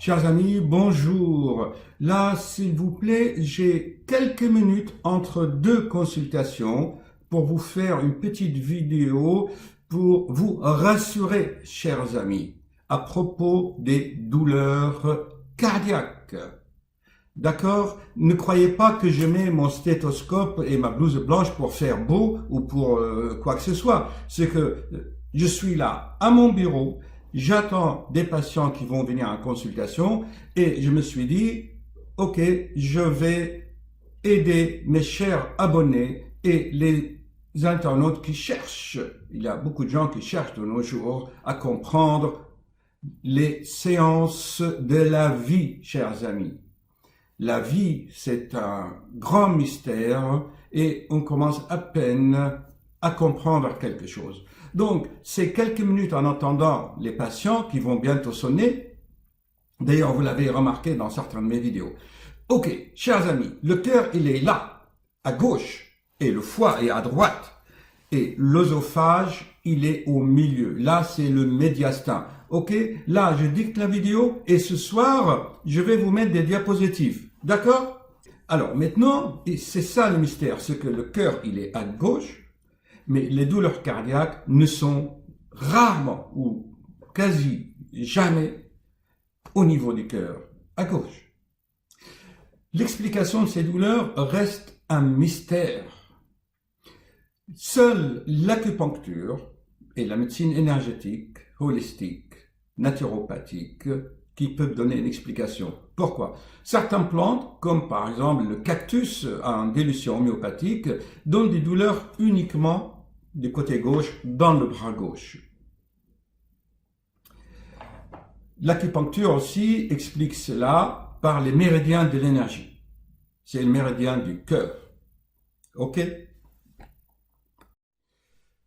Chers amis, bonjour. Là, s'il vous plaît, j'ai quelques minutes entre deux consultations pour vous faire une petite vidéo pour vous rassurer, chers amis, à propos des douleurs cardiaques. D'accord? Ne croyez pas que je mets mon stéthoscope et ma blouse blanche pour faire beau ou pour quoi que ce soit. C'est que je suis là à mon bureau. J'attends des patients qui vont venir en consultation et je me suis dit, ok, je vais aider mes chers abonnés et les internautes qui cherchent. Il y a beaucoup de gens qui cherchent de nos jours à comprendre les séances de la vie, chers amis. La vie, c'est un grand mystère et on commence à peine à comprendre quelque chose. Donc, ces quelques minutes en attendant les patients qui vont bientôt sonner, d'ailleurs, vous l'avez remarqué dans certaines de mes vidéos. Ok, chers amis, le cœur, il est là, à gauche, et le foie est à droite, et l'œsophage, il est au milieu. Là, c'est le médiastin. Ok, là, je dicte la vidéo, et ce soir, je vais vous mettre des diapositives. D'accord? Alors, maintenant, c'est ça le mystère, c'est que le cœur, il est à gauche, mais les douleurs cardiaques ne sont rarement ou quasi jamais au niveau du cœur, à gauche. L'explication de ces douleurs reste un mystère. Seule l'acupuncture et la médecine énergétique, holistique, naturopathique, qui peuvent donner une explication. Pourquoi? Certaines plantes, comme par exemple le cactus en dilution homéopathique, donnent des douleurs uniquement du côté gauche, dans le bras gauche. L'acupuncture aussi explique cela par les méridiens de l'énergie. C'est le méridien du cœur. Ok?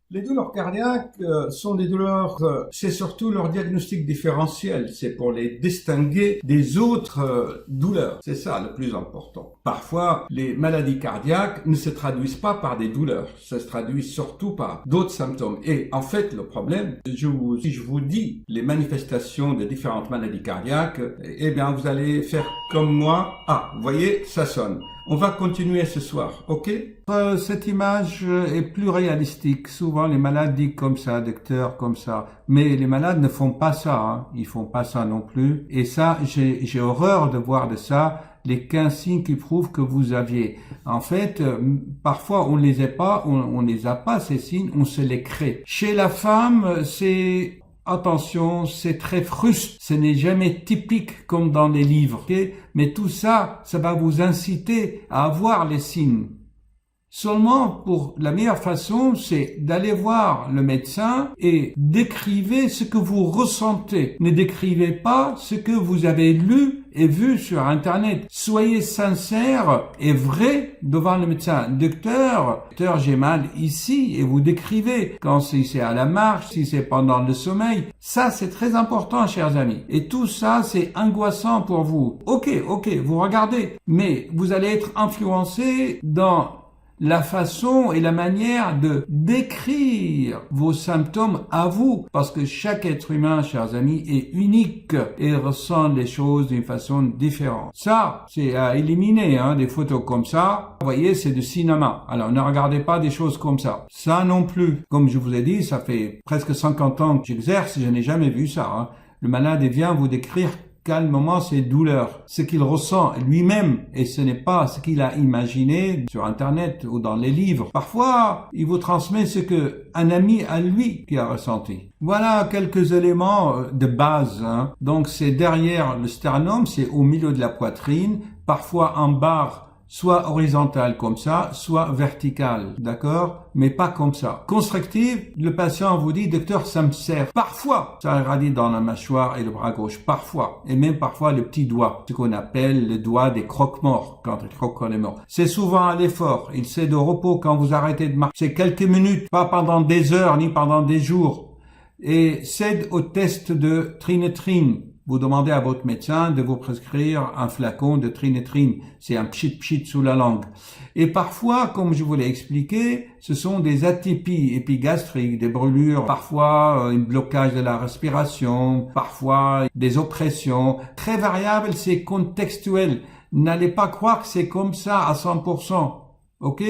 Les douleurs cardiaques sont des douleurs, c'est surtout leur diagnostic différentiel, c'est pour les distinguer des autres douleurs. C'est ça le plus important. Parfois, les maladies cardiaques ne se traduisent pas par des douleurs, ça se traduit surtout par d'autres symptômes. Et en fait, le problème, si je vous dis les manifestations de différentes maladies cardiaques, eh bien, vous allez faire comme moi. Ah, vous voyez, ça sonne. On va continuer ce soir, ok? Cette image est plus réalistique. Souvent, les malades disent comme ça, docteur, comme ça. Mais les malades ne font pas ça, hein. Ils font pas ça non plus. Et ça, j'ai horreur de voir de ça, les 15 signes qui prouvent que vous aviez. En fait, parfois, on les a pas, on les a pas, ces signes, on se les crée. Chez la femme, c'est... Attention, c'est très fruste, ce n'est jamais typique comme dans les livres, okay? Mais tout ça, ça va vous inciter à avoir les signes. Seulement, pour la meilleure façon, c'est d'aller voir le médecin et décrivez ce que vous ressentez. Ne décrivez pas ce que vous avez lu et vu sur Internet. Soyez sincère et vrai devant le médecin. Docteur, j'ai mal ici, et vous décrivez quand si c'est à la marche, si c'est pendant le sommeil. Ça, c'est très important, chers amis. Et tout ça, c'est angoissant pour vous. Ok, vous regardez. Mais vous allez être influencé dans la façon et la manière de décrire vos symptômes à vous, parce que chaque être humain, chers amis, est unique et ressent les choses d'une façon différente. Ça, c'est à éliminer, hein, des photos comme ça. Vous voyez, c'est du cinéma. Alors, ne regardez pas des choses comme ça. Ça non plus. Comme je vous ai dit, ça fait presque 50 ans que j'exerce, je n'ai jamais vu ça, hein. Le malade vient vous décrire calmement ses douleurs, ce qu'il ressent lui-même, et ce n'est pas ce qu'il a imaginé sur Internet ou dans les livres. Parfois, il vous transmet ce que un ami à lui qui a ressenti. Voilà quelques éléments de base, hein. Donc c'est derrière le sternum, c'est au milieu de la poitrine, parfois en barre, soit horizontale comme ça, soit verticale, d'accord? Mais pas comme ça. Constrictive, le patient vous dit, docteur, ça me serre. Parfois, ça irradie dans la mâchoire et le bras gauche. Parfois. Et même parfois le petit doigt. Ce qu'on appelle le doigt des croque-morts, quand il croque quand il est mort. C'est souvent à l'effort. Il cède au repos quand vous arrêtez de marcher. C'est quelques minutes, pas pendant des heures, ni pendant des jours. Et cède au test de trinitrine. vous demandez à votre médecin de vous prescrire un flacon de trinithrine. C'est un pchit sous la langue. Et parfois, comme je vous l'ai expliqué, ce sont des atypies épigastriques, des brûlures, parfois un blocage de la respiration, parfois des oppressions. Très variable, c'est contextuel. N'allez pas croire que c'est comme ça à 100%. OK?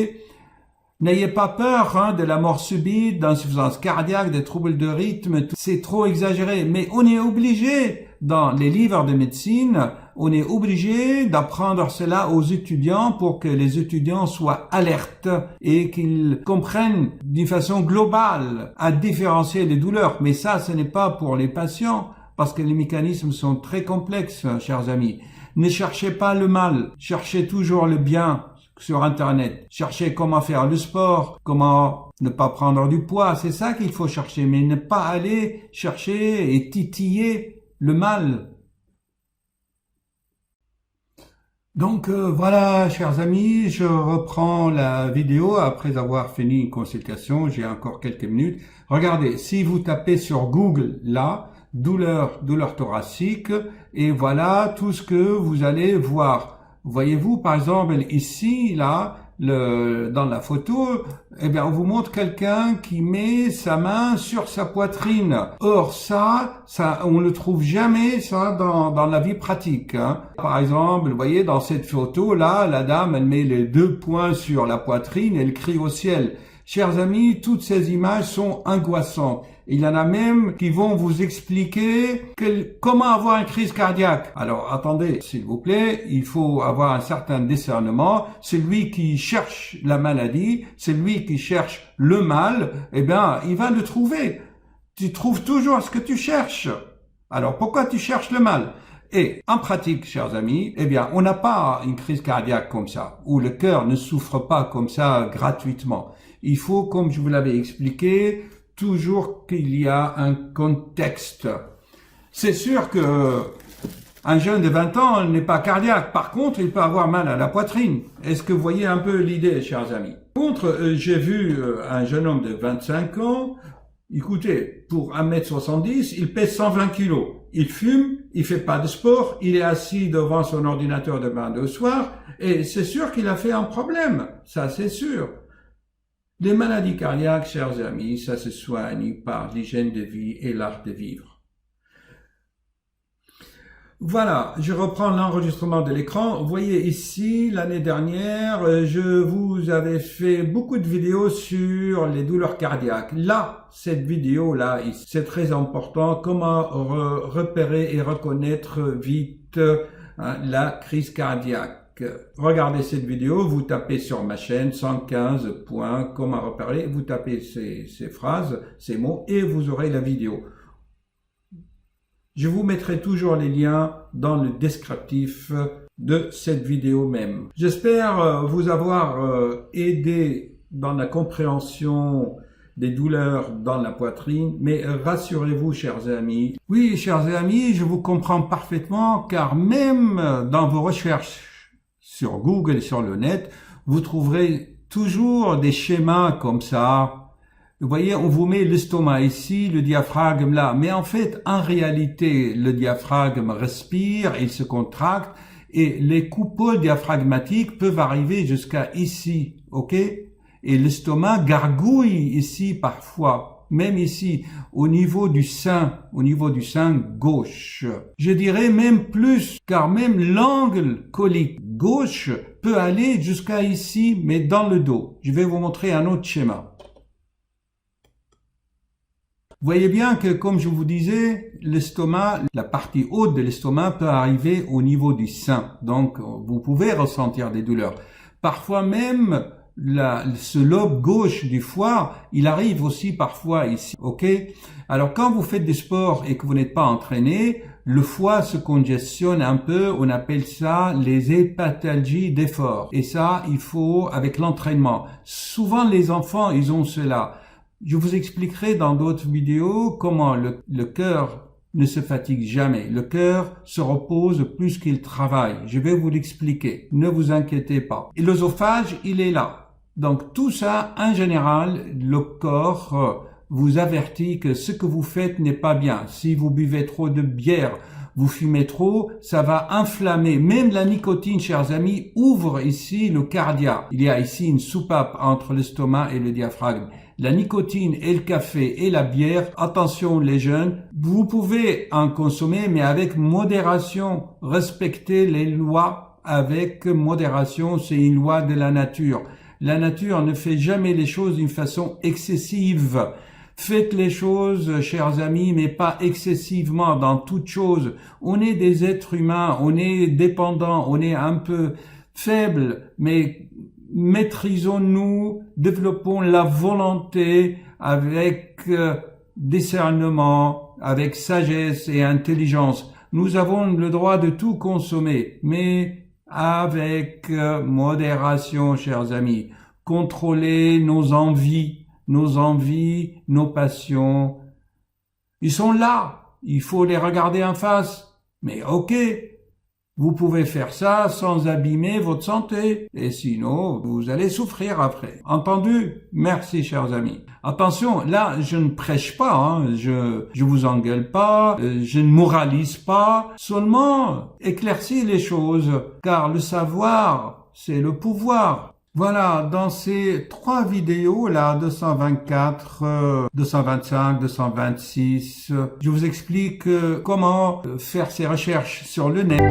N'ayez pas peur de la mort subite, d'insuffisance cardiaque, des troubles de rythme, c'est trop exagéré. Mais on est obligé, dans les livres de médecine, on est obligé d'apprendre cela aux étudiants pour que les étudiants soient alertes et qu'ils comprennent d'une façon globale à différencier les douleurs. Mais ça, ce n'est pas pour les patients, parce que les mécanismes sont très complexes, chers amis. Ne cherchez pas le mal, cherchez toujours le bien. Sur Internet. Cherchez comment faire le sport, comment ne pas prendre du poids, c'est ça qu'il faut chercher, mais ne pas aller chercher et titiller le mal. Donc voilà, chers amis, je reprends la vidéo après avoir fini une consultation, j'ai encore quelques minutes. Regardez, si vous tapez sur Google là, douleur thoracique, et voilà tout ce que vous allez voir. Voyez-vous, par exemple, ici, là, dans la photo, eh bien, on vous montre quelqu'un qui met sa main sur sa poitrine. Or, ça, on ne le trouve jamais, ça, dans la vie pratique, hein. Par exemple, vous voyez, dans cette photo-là, la dame, elle met les 2 poings sur la poitrine et elle crie au ciel. Chers amis, toutes ces images sont angoissantes. Il y en a même qui vont vous expliquer comment avoir une crise cardiaque. Alors, attendez, s'il vous plaît, il faut avoir un certain discernement. Celui qui cherche la maladie, celui qui cherche le mal, eh bien, il va le trouver. Tu trouves toujours ce que tu cherches. Alors, pourquoi tu cherches le mal? Et en pratique, chers amis, eh bien, on n'a pas une crise cardiaque comme ça, où le cœur ne souffre pas comme ça gratuitement. Il faut, comme je vous l'avais expliqué, toujours qu'il y a un contexte. C'est sûr que un jeune de 20 ans n'est pas cardiaque. Par contre, il peut avoir mal à la poitrine. Est-ce que vous voyez un peu l'idée, chers amis? Par contre, j'ai vu un jeune homme de 25 ans. Écoutez, pour 1m70, il pèse 120 kilos. Il fume, il fait pas de sport, il est assis devant son ordinateur de bain de soir, et c'est sûr qu'il a fait un problème. Ça, c'est sûr. Les maladies cardiaques, chers amis, ça se soigne par l'hygiène de vie et l'art de vivre. Voilà, je reprends l'enregistrement de l'écran. Vous voyez ici, l'année dernière, je vous avais fait beaucoup de vidéos sur les douleurs cardiaques. Là, cette vidéo-là, c'est très important. Comment repérer et reconnaître vite la crise cardiaque. Regardez cette vidéo, vous tapez sur ma chaîne 115 points, comment repérer, vous tapez ces phrases, ces mots, et vous aurez la vidéo. Je vous mettrai toujours les liens dans le descriptif de cette vidéo même. J'espère vous avoir aidé dans la compréhension des douleurs dans la poitrine, mais rassurez-vous, chers amis. Oui, chers amis, je vous comprends parfaitement, car même dans vos recherches sur Google, sur le net, vous trouverez toujours des schémas comme ça. Vous voyez, on vous met l'estomac ici, le diaphragme là. Mais en fait, en réalité, le diaphragme respire, il se contracte et les coupeaux diaphragmatiques peuvent arriver jusqu'à ici, ok? Et l'estomac gargouille ici parfois, même ici, au niveau du sein gauche. Je dirais même plus, car même l'angle colique gauche peut aller jusqu'à ici, mais dans le dos. Je vais vous montrer un autre schéma. Vous voyez bien que, comme je vous disais, l'estomac, la partie haute de l'estomac peut arriver au niveau du sein. Donc, vous pouvez ressentir des douleurs. Parfois même, ce lobe gauche du foie, il arrive aussi parfois ici, ok? Alors, quand vous faites du sport et que vous n'êtes pas entraîné, le foie se congestionne un peu, on appelle ça les hépatalgies d'effort. Et ça, il faut, avec l'entraînement. Souvent, les enfants, ils ont cela. Je vous expliquerai dans d'autres vidéos comment le cœur ne se fatigue jamais. Le cœur se repose plus qu'il travaille. Je vais vous l'expliquer. Ne vous inquiétez pas. Et l'œsophage, il est là. Donc tout ça, en général, le corps vous avertit que ce que vous faites n'est pas bien. Si vous buvez trop de bière, Vous fumez trop, ça va inflammer. Même la nicotine, chers amis, ouvre ici le cardia. Il y a ici une soupape entre l'estomac et le diaphragme. La nicotine et le café et la bière, attention les jeunes, vous pouvez en consommer mais avec modération. Respectez les lois avec modération, c'est une loi de la nature. La nature ne fait jamais les choses d'une façon excessive. Faites les choses, chers amis, mais pas excessivement dans toute chose. On est des êtres humains, on est dépendants, on est un peu faibles, mais maîtrisons-nous, développons la volonté avec discernement, avec sagesse et intelligence. Nous avons le droit de tout consommer, mais avec modération, chers amis. Contrôlez nos envies, nos passions. Ils sont là, il faut les regarder en face. Mais ok, vous pouvez faire ça sans abîmer votre santé. Et sinon, vous allez souffrir après. Entendu? Merci, chers amis. Attention, là, je ne prêche pas, hein. Je vous engueule pas, je ne moralise pas. Seulement, éclaircis les choses, car le savoir, c'est le pouvoir. Voilà, dans ces 3 vidéos, là, 224, 225, 226, je vous explique comment faire ces recherches sur le net.